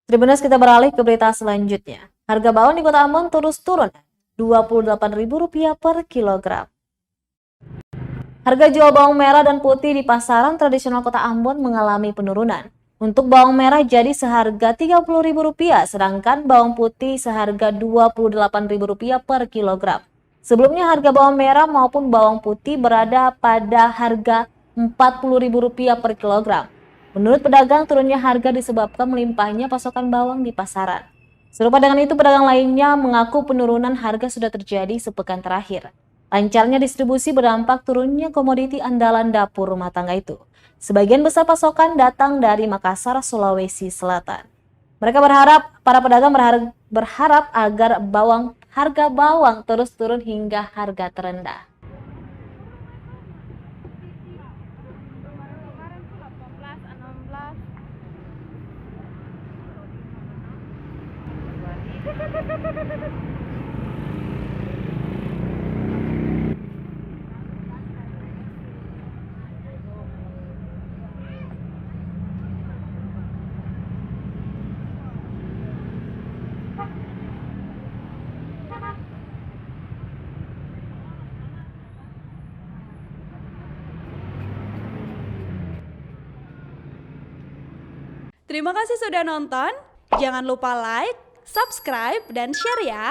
Tribuners, kita beralih ke berita selanjutnya. Harga bawang di Kota Ambon terus turun Rp28.000 per kilogram. Harga jual bawang merah dan putih di pasaran tradisional Kota Ambon mengalami penurunan. Untuk bawang merah jadi seharga Rp30.000, sedangkan bawang putih seharga Rp28.000 per kilogram. Sebelumnya harga bawang merah maupun bawang putih berada pada harga Rp40.000 per kilogram. Menurut pedagang, turunnya harga disebabkan melimpahnya pasokan bawang di pasaran. Serupa dengan itu, pedagang lainnya mengaku penurunan harga sudah terjadi sepekan terakhir. Lancarnya distribusi berdampak turunnya komoditi andalan dapur rumah tangga itu. Sebagian besar pasokan datang dari Makassar, Sulawesi Selatan. Mereka berharap, para pedagang berharap agar harga bawang terus turun hingga harga terendah. Terima kasih sudah nonton. Jangan lupa like, subscribe, dan share ya.